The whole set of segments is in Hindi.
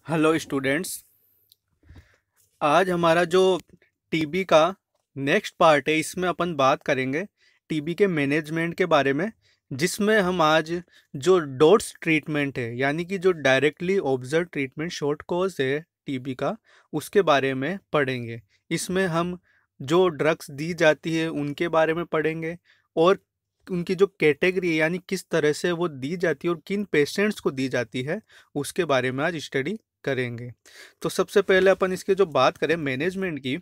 Hello students. आज हमारा जो टीबी का नेक्स्ट पार्ट है, इसमें अपन बात करेंगे टीबी के मैनेजमेंट के बारे में, जिसमें हम आज जो डॉट्स ट्रीटमेंट है यानी कि जो directly observe treatment short course है टीबी का, उसके बारे में पढ़ेंगे। इसमें हम जो ड्रग्स दी जाती है उनके बारे में पढ़ेंगे और उनकी जो कैटेगरी है यानी किस तरह से वो दी जाती है और किन पेशेंट्स को दी जाती है, उसके बारे में आज स्टडी करेंगे। तो सबसे पहले अपन इसकी जो बात करें मैनेजमेंट की,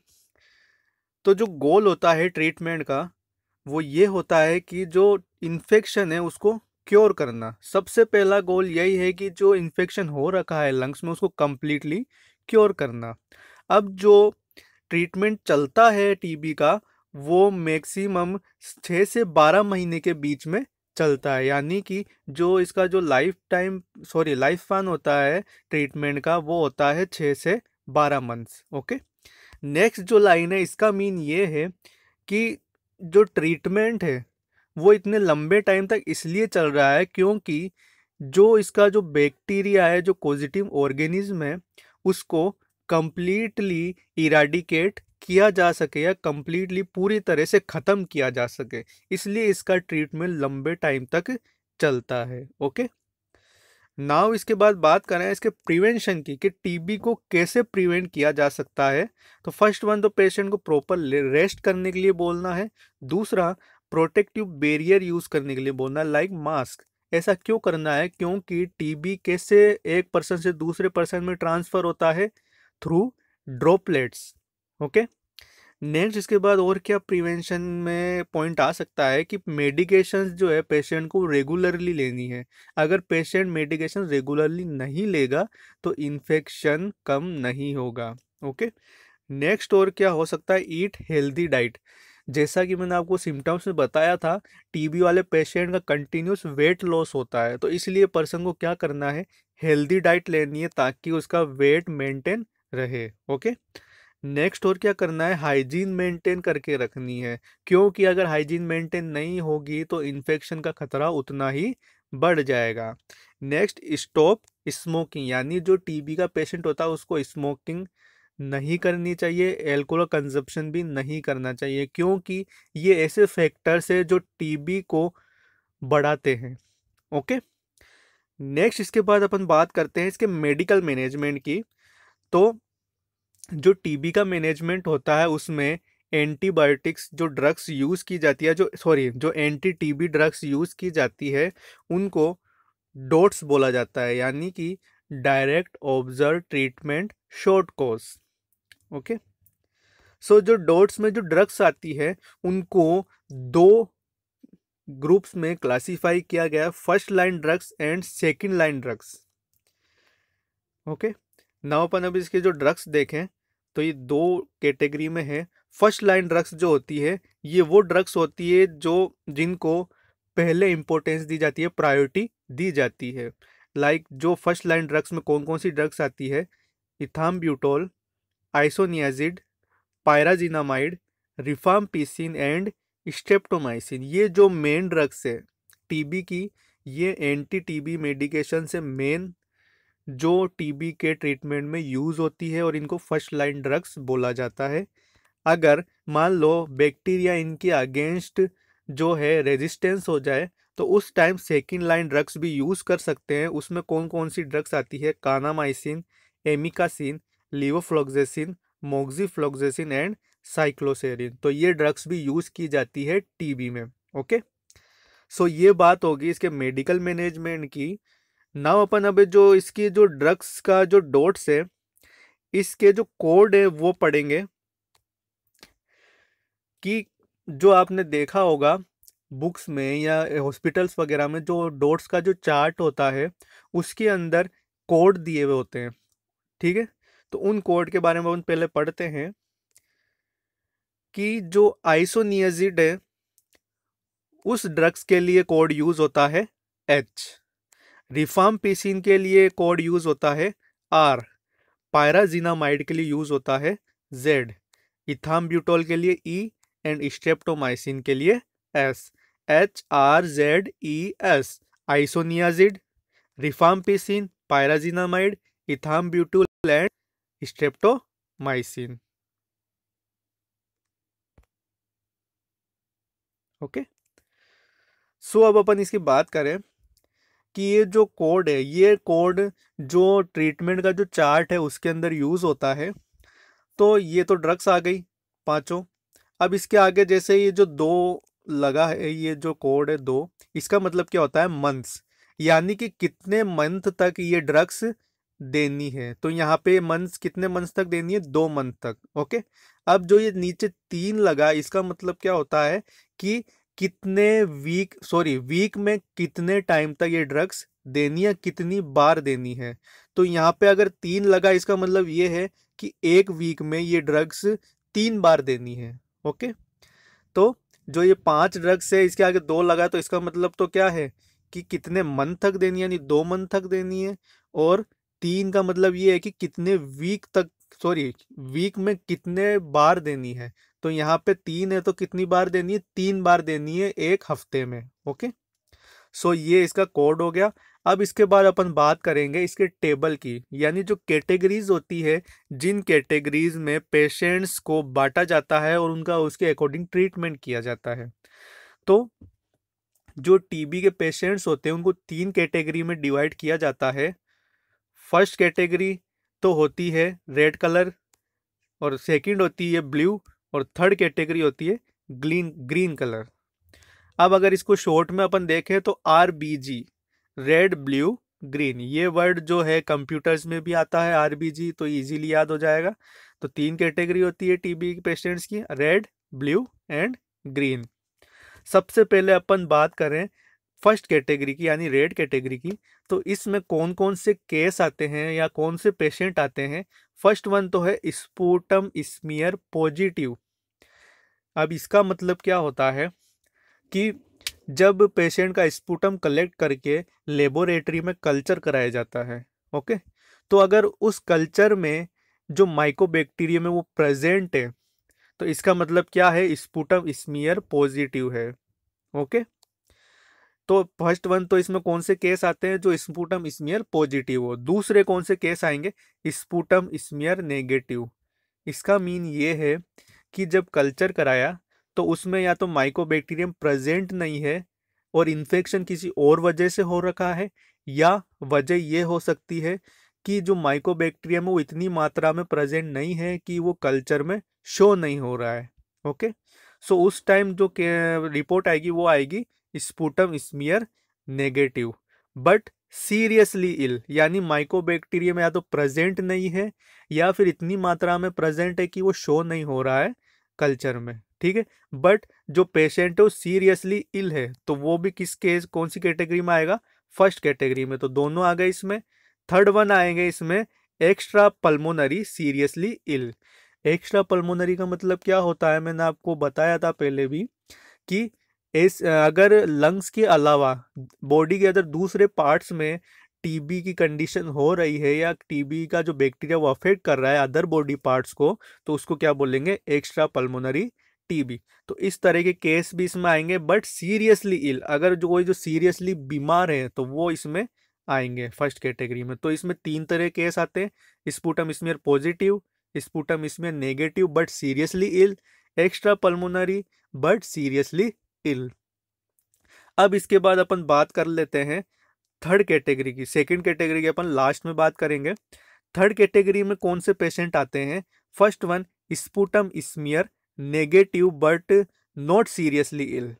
तो जो गोल होता है ट्रीटमेंट का वो ये होता है कि जो इन्फेक्शन है उसको क्योर करना। सबसे पहला गोल यही है कि जो इन्फेक्शन हो रखा है लंग्स में उसको कंप्लीटली क्योर करना। अब जो ट्रीटमेंट चलता है टीबी का वो मैक्सिमम 6 से 12 महीने के बीच में चलता है, यानी कि जो इसका जो लाइफ स्पैन होता है ट्रीटमेंट का वो होता है 6 से 12 मंथ्स। ओके। नेक्स्ट जो लाइन है इसका मीन ये है कि जो ट्रीटमेंट है वो इतने लंबे टाइम तक इसलिए चल रहा है क्योंकि जो इसका जो बैक्टीरिया है, जो पॉजिटिव ऑर्गेनिज्म है, उसको कंप्लीटली इराडिकेट किया जा सके या कंप्लीटली पूरी तरह से ख़त्म किया जा सके, इसलिए इसका ट्रीटमेंट लंबे टाइम तक चलता है। ओके। नाउ इसके बाद बात करें इसके प्रिवेंशन की कि टीबी को कैसे प्रिवेंट किया जा सकता है। तो फर्स्ट वन, तो पेशेंट को प्रॉपर रेस्ट करने के लिए बोलना है। दूसरा, प्रोटेक्टिव बैरियर यूज करने के लिए बोलना है, लाइक मास्क। ऐसा क्यों करना है? क्योंकि टीबी कैसे एक पर्सन से दूसरे पर्सन में ट्रांसफर होता है? Through droplets. ओके। नेक्स्ट इसके बाद और क्या प्रिवेंशन में पॉइंट आ सकता है कि मेडिकेशंस जो है पेशेंट को रेगुलरली लेनी है। अगर पेशेंट मेडिकेशन रेगुलरली नहीं लेगा तो इन्फेक्शन कम नहीं होगा। ओके। नेक्स्ट और क्या हो सकता है? Eat healthy diet. जैसा कि मैंने आपको सिम्टम्स में बताया था, टीबी वाले पेशेंट का कंटिन्यूस वेट लॉस होता है, तो इसलिए पर्सन को क्या करना है? हेल्दी डाइट लेनी है ताकि उसका वेट मेंटेन रहे। ओके। नेक्स्ट और क्या करना है? हाइजीन मेंटेन करके रखनी है, क्योंकि अगर हाइजीन मेंटेन नहीं होगी तो इन्फेक्शन का खतरा उतना ही बढ़ जाएगा। नेक्स्ट, स्टॉप स्मोकिंग, यानी जो टीबी का पेशेंट होता है उसको स्मोकिंग नहीं करनी चाहिए, एल्कोहल कंजप्शन भी नहीं करना चाहिए, क्योंकि ये ऐसे फैक्टर्स है जो टीबी को बढ़ाते हैं। ओके। नेक्स्ट इसके बाद अपन बात करते हैं इसके मेडिकल मैनेजमेंट की। तो जो टीबी का मैनेजमेंट होता है उसमें एंटीबायोटिक्स जो ड्रग्स यूज़ की जाती है, जो एंटी टीबी ड्रग्स यूज़ की जाती है उनको डोट्स बोला जाता है, यानी कि direct observe treatment short course. Okay. So जो डोट्स में जो ड्रग्स आती है उनको दो ग्रुप्स में क्लासिफाई किया गया है, first line drugs and second line drugs. Okay. Now अपन अभी इसके जो ड्रग्स देखें तो ये दो कैटेगरी में है। फर्स्ट लाइन ड्रग्स जो होती है ये वो ड्रग्स होती है जो जिनको पहले इंपॉर्टेंस दी जाती है, प्रायोरिटी दी जाती है। लाइक जो फर्स्ट लाइन ड्रग्स में कौन कौन सी ड्रग्स आती है? Ethambutol, isoniazid, pyrazinamide, rifampicin and streptomycin. ये जो मेन ड्रग्स है टीबी की, ये एंटी टीबी मेडिकेशन से मेन जो टीबी के ट्रीटमेंट में यूज़ होती है और इनको फर्स्ट लाइन ड्रग्स बोला जाता है। अगर मान लो बैक्टीरिया इनके अगेंस्ट जो है रेजिस्टेंस हो जाए तो उस टाइम सेकेंड लाइन ड्रग्स भी यूज़ कर सकते हैं। उसमें कौन कौन सी ड्रग्स आती है? Kanamycin, amikacin, levofloxacin, moxifloxacin and cycloserine. तो ये ड्रग्स भी यूज़ की जाती है टीबी में। ओके। सो ये बात होगी इसके मेडिकल मैनेजमेंट की। नाउ अपन अभी जो इसकी जो ड्रग्स का जो डोट्स है इसके जो कोड है वो पढ़ेंगे कि जो आपने देखा होगा बुक्स में या हॉस्पिटल्स वगैरह में जो डोट्स का जो चार्ट होता है उसके अंदर कोड दिए हुए होते हैं। ठीक है। तो उन कोड के बारे में अपन पहले पढ़ते हैं कि जो आइसोनियाजिड है उस ड्रग्स के लिए कोड यूज होता है एच, रिफाम्पिसिन के लिए कोड यूज होता है आर, पायराजिनामाइड के लिए यूज होता है जेड, इथाम्ब्यूटोल के लिए ई एंड स्ट्रेप्टोमाइसिन के लिए S. HRZES, isoniazid, rifampicin, pyrazinamide, ethambutol and streptomycin. Okay, so अब अपन इसकी बात करें कि ये जो कोड है, ये कोड जो ट्रीटमेंट का जो चार्ट है उसके अंदर यूज होता है। तो ये तो ड्रग्स आ गई पांचों। अब इसके आगे जैसे ये जो दो लगा है, ये जो कोड है दो, इसका मतलब क्या होता है? मंथ्स, यानी कि कितने मंथ तक ये ड्रग्स देनी है। तो यहाँ पे मंथ्स, कितने मंथ्स तक देनी है? 2 मंथ तक। ओके, अब जो ये नीचे 3 लगा, इसका मतलब क्या होता है कि कितने वीक में कितने टाइम तक ये ड्रग्स देनी है, कितनी बार देनी है। तो यहाँ पे अगर 3 लगा, इसका मतलब ये है कि 1 वीक में ये ड्रग्स 3 बार देनी है। ओके, तो जो ये 5 ड्रग्स है, इसके आगे 2 लगा, तो इसका मतलब तो क्या है कि कितने मंथ तक देनी है, यानी 2 मंथ तक देनी है। और 3 का मतलब ये है कि कितने वीक तक, वीक में कितने बार देनी है। तो यहाँ पे 3 है तो कितनी बार देनी है? 3 बार देनी है 1 हफ्ते में। ओके, सो ये इसका कोड हो गया। अब इसके बाद अपन बात करेंगे इसके टेबल की, यानी जो कैटेगरीज होती है, जिन कैटेगरीज में पेशेंट्स को बांटा जाता है और उनका उसके अकॉर्डिंग ट्रीटमेंट किया जाता है। तो जो टीबी के पेशेंट्स होते हैं उनको 3 कैटेगरी में डिवाइड किया जाता है। फर्स्ट कैटेगरी तो होती है रेड कलर, और सेकंड होती है ब्लू, और थर्ड कैटेगरी होती है ग्रीन कलर। अब अगर इसको शॉर्ट में अपन देखें तो RBG, रेड ब्लू ग्रीन, ये वर्ड जो है कंप्यूटर्स में भी आता है RBG, तो इजीली याद हो जाएगा। तो 3 कैटेगरी होती है टीबी पेशेंट्स की, रेड, ब्लू एंड ग्रीन। सबसे पहले अपन बात करें फर्स्ट कैटेगरी की, यानी रेड कैटेगरी की। तो इसमें कौन कौन से केस आते हैं या कौन से पेशेंट आते हैं? फर्स्ट वन तो है स्पूटम स्मीयर पॉजिटिव। अब इसका मतलब क्या होता है कि जब पेशेंट का स्पूटम कलेक्ट करके लेबोरेटरी में कल्चर कराया जाता है। ओके, तो अगर उस कल्चर में जो माइकोबैक्टीरियम है वो प्रेजेंट है, तो इसका मतलब क्या है? स्पूटम स्मीयर पॉजिटिव है। ओके, तो फर्स्ट वन तो इसमें कौन से केस आते हैं? जो स्पूटम स्मीयर पॉजिटिव हो। दूसरे कौन से केस आएंगे? Sputum smear negative. इसका मीन ये है कि जब कल्चर कराया तो उसमें या तो माइकोबैक्टीरियम प्रेजेंट नहीं है और इन्फेक्शन किसी और वजह से हो रखा है, या वजह ये हो सकती है कि जो माइकोबैक्टीरियम है वो इतनी मात्रा में प्रेजेंट नहीं है कि वो कल्चर में शो नहीं हो रहा है। ओके, सो उस टाइम जो रिपोर्ट आएगी वो आएगी sputum smear negative, but seriously ill, यानी माइकोबैक्टीरियम या तो प्रेजेंट नहीं है या फिर इतनी मात्रा में प्रेजेंट है कि वो शो नहीं हो रहा है कल्चर में। ठीक है, बट जो पेशेंट है वो सीरियसली इल है, तो वो भी किस केस, कौन सी कैटेगरी में आएगा? फर्स्ट कैटेगरी में। तो दोनों आ गए इसमें। थर्ड वन आएंगे इसमें extra pulmonary seriously ill. Extra pulmonary का मतलब क्या होता है? मैंने आपको बताया था पहले भी कि अगर लंग्स के अलावा बॉडी के अंदर दूसरे पार्ट्स में टीबी की कंडीशन हो रही है, या टीबी का जो बैक्टीरिया वो अफेक्ट कर रहा है अदर बॉडी पार्ट्स को, तो उसको क्या बोलेंगे? Extra pulmonary TB. तो इस तरह के केस भी इसमें आएंगे, बट सीरियसली इल, अगर जो कोई जो सीरियसली बीमार है तो वो इसमें आएंगे फर्स्ट कैटेगरी में। तो इसमें 3 तरह के केस आते हैं: sputum smear positive, sputum smear negative but seriously ill, extra pulmonary but seriously ill. अब इसके बाद अपन बात कर लेते हैं थर्ड कैटेगरी की। सेकंड कैटेगरी की अपन लास्ट में बात करेंगे। थर्ड कैटेगरी में कौन से पेशेंट आते हैं? First one sputum smear negative but not seriously ill.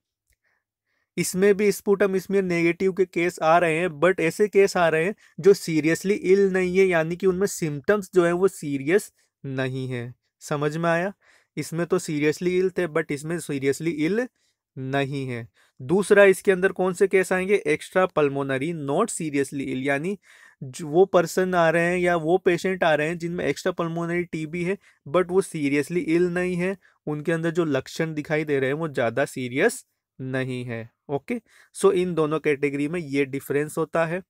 इसमें भी स्पूटम स्मीयर नेगेटिव के केस आ रहे हैं, बट ऐसे केस आ रहे हैं जो सीरियसली इल नहीं है, यानी कि उनमें सिम्टम्स जो है वो सीरियस नहीं है। समझ में आया? इसमें तो सीरियसली इल थे बट इसमें सीरियसली इल नहीं है। दूसरा इसके अंदर कौन से केस आएंगे? Extra pulmonary not seriously ill, यानी वो पर्सन आ रहे हैं या वो पेशेंट आ रहे हैं जिनमें एक्स्ट्रा पल्मोनरी टीबी है बट वो सीरियसली इल नहीं है, उनके अंदर जो लक्षण दिखाई दे रहे हैं वो ज़्यादा सीरियस नहीं है। ओके, सो इन दोनों कैटेगरी में ये डिफरेंस होता है।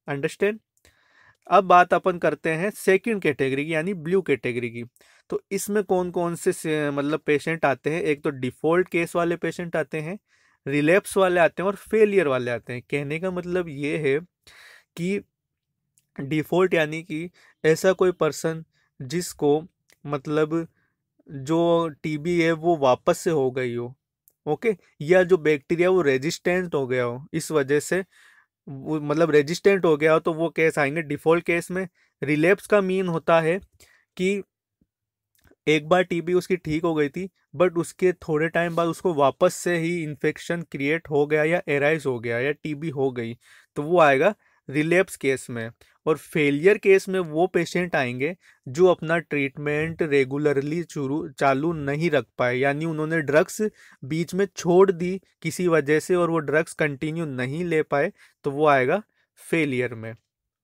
अंडरस्टैंड? अब बात अपन करते हैं सेकंड कैटेगरी की, यानी ब्लू कैटेगरी की। तो इसमें कौन कौन से मतलब पेशेंट आते हैं? एक तो डिफॉल्ट केस वाले पेशेंट आते हैं, रिलैप्स वाले आते हैं और फेलियर वाले आते हैं। कहने का मतलब ये है कि डिफ़ॉल्ट यानी कि ऐसा कोई पर्सन जिसको मतलब जो टीबी है वो वापस से हो गई हो, ओके, या जो बैक्टीरिया वो रेजिस्टेंट हो गया हो, इस वजह से वो मतलब रेजिस्टेंट हो गया हो, तो वो केस आएंगे डिफ़ॉल्ट केस में। रिलेप्स का मीन होता है कि एक बार टीबी उसकी ठीक हो गई थी, बट उसके थोड़े टाइम बाद उसको वापस से ही इन्फेक्शन क्रिएट हो गया या एराइज हो गया या टीबी हो गई, तो वो आएगा रिलेप्स केस में। और फेलियर केस में वो पेशेंट आएंगे जो अपना ट्रीटमेंट रेगुलरली शुरू चालू नहीं रख पाए, यानी उन्होंने ड्रग्स बीच में छोड़ दी किसी वजह से और वो ड्रग्स कंटिन्यू नहीं ले पाए, तो वो आएगा फेलियर में।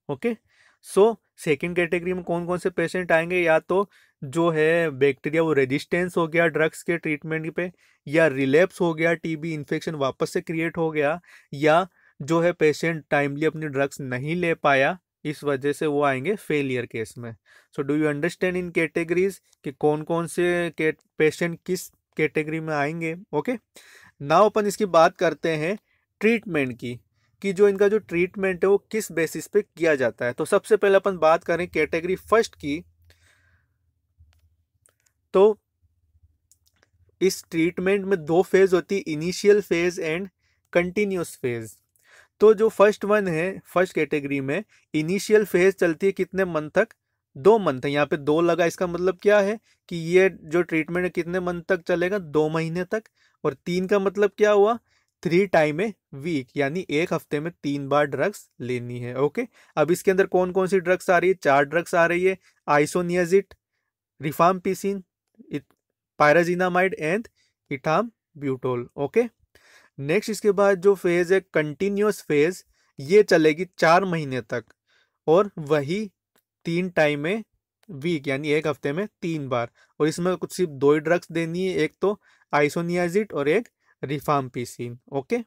ओके, सो सेकेंड कैटेगरी में कौन कौन से पेशेंट आएंगे, या तो जो है बैक्टीरिया वो रेजिस्टेंस हो गया ड्रग्स के ट्रीटमेंट पे, या रिलैप्स हो गया, टीबी इन्फेक्शन वापस से क्रिएट हो गया, या जो है पेशेंट टाइमली अपनी ड्रग्स नहीं ले पाया, इस वजह से वो आएंगे फेलियर केस में। So do you understand in categories कि कौन कौन से पेशेंट किस कैटेगरी में आएंगे? ओके, नाउ अपन इसकी बात करते हैं ट्रीटमेंट की, कि जो इनका जो ट्रीटमेंट है वो किस बेसिस पे किया जाता है। तो सबसे पहले अपन बात करें कैटेगरी फर्स्ट की, तो इस ट्रीटमेंट में दो फेज होती है, initial phase and continuous phase. तो जो फर्स्ट वन है, फर्स्ट कैटेगरी में इनिशियल फेज चलती है कितने मंथ तक? 2 मंथ है, यहाँ पे 2 लगा, इसका मतलब क्या है कि ये जो ट्रीटमेंट है कितने मंथ तक चलेगा? 2 महीने तक। और 3 का मतलब क्या हुआ? 3 टाइम ए वीक, यानी एक हफ्ते में 3 बार ड्रग्स लेनी है। ओके, अब इसके अंदर कौन कौन सी ड्रग्स आ रही है? 4 ड्रग्स आ रही है, isoniazid, rifampicin, pyrazinamide and ethambutol. Okay, next इसके बाद जो फेज है कंटिन्यूअस फेज, ये चलेगी 4 महीने तक, और वही 3 टाइम ए वीक, यानी एक हफ्ते में 3 बार। और इसमें कुछ सिर्फ 2 ही ड्रग्स देनी है, एक तो आइसोनियाजिड और एक रिफाम्पिसिन। ओके,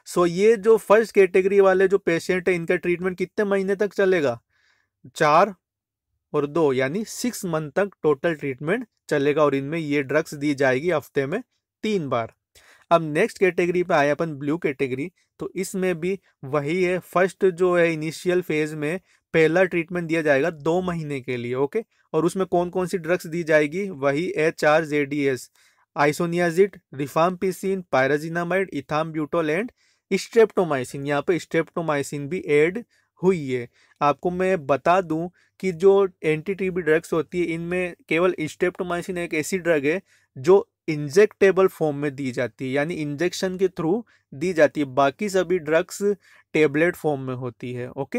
सो ये जो फर्स्ट कैटेगरी वाले जो पेशेंट है, इनका ट्रीटमेंट कितने महीने तक चलेगा? 4 और 2 यानी 6 मंथ तक टोटल ट्रीटमेंट चलेगा, और इनमें ये ड्रग्स दी जाएगी हफ्ते में 3 बार। अब नेक्स्ट कैटेगरी पे आए अपन, ब्लू कैटेगरी। तो इसमें भी वही है, फर्स्ट जो है इनिशियल फेज में पहला ट्रीटमेंट दिया जाएगा 2 महीने के लिए। ओके, और उसमें कौन कौन सी ड्रग्स दी जाएगी? वही HRZDS, isoniazid, rifampicin, pyrazinamide, ethambutol and streptomycin. यहाँ पे स्ट्रेप्टोमाइसिन भी ऐड हुई है। आपको मैं बता दूं कि जो एंटी टीबी ड्रग्स होती है, इनमें केवल स्ट्रेप्टोमाइसिन एक ऐसी ड्रग है जो इंजेक्टेबल फॉर्म में दी जाती है, यानी इंजेक्शन के थ्रू दी जाती है। बाकी सभी ड्रग्स टेबलेट फॉर्म में होती है। ओके,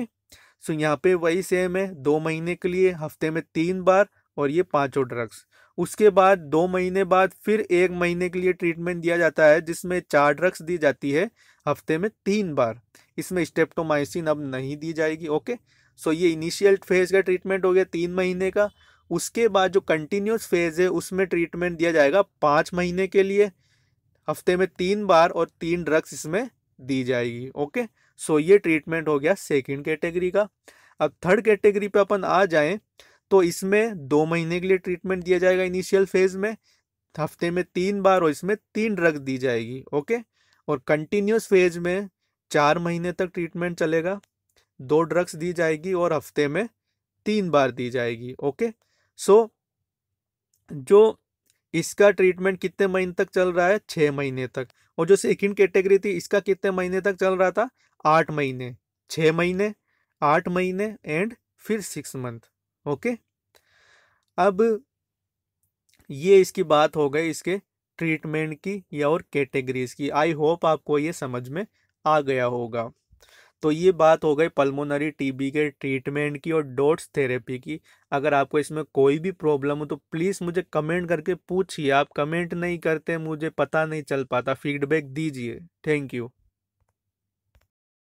सो यहाँ पे वही सेम है, 2 महीने के लिए हफ्ते में 3 बार, और ये पांचों ड्रग्स। उसके बाद 2 महीने बाद फिर 1 महीने के लिए ट्रीटमेंट दिया जाता है, जिसमें 4 ड्रग्स दी जाती है हफ्ते में 3 बार। इसमें स्टेप्टोमाइसिन अब नहीं दी जाएगी। ओके, सो ये इनिशियल फेज का ट्रीटमेंट हो गया 3 महीने का। उसके बाद जो कंटिन्यूस फेज है, उसमें ट्रीटमेंट दिया जाएगा 5 महीने के लिए, हफ्ते में 3 बार, और 3 ड्रग्स इसमें दी जाएगी। ओके, सो ये ट्रीटमेंट हो गया सेकेंड कैटेगरी का। अब थर्ड कैटेगरी पे अपन आ जाएं, तो इसमें 2 महीने के लिए ट्रीटमेंट दिया जाएगा इनिशियल फेज में, हफ्ते में 3 बार, और इसमें 3 ड्रग दी जाएगी। ओके, और कंटिन्यूस फेज में 4 महीने तक ट्रीटमेंट चलेगा, 2 ड्रग्स दी जाएगी, और हफ्ते में 3 बार दी जाएगी। ओके, सो जो इसका ट्रीटमेंट कितने महीने तक चल रहा है? 6 महीने तक। और जो सेकंड कैटेगरी थी, इसका कितने महीने तक चल रहा था? 8 महीने, 6 महीने, 8 महीने एंड फिर 6 मंथ। ओके, अब ये इसकी बात हो गई इसके ट्रीटमेंट की या और कैटेगरीज की। आई होप आपको ये समझ में आ गया होगा। तो ये बात हो गई पल्मोनरी टीबी के ट्रीटमेंट की और डॉट्स थेरेपी की। अगर आपको इसमें कोई भी प्रॉब्लम हो तो प्लीज़ मुझे कमेंट करके पूछिए। आप कमेंट नहीं करते, मुझे पता नहीं चल पाता, फीडबैक दीजिए। Thank you.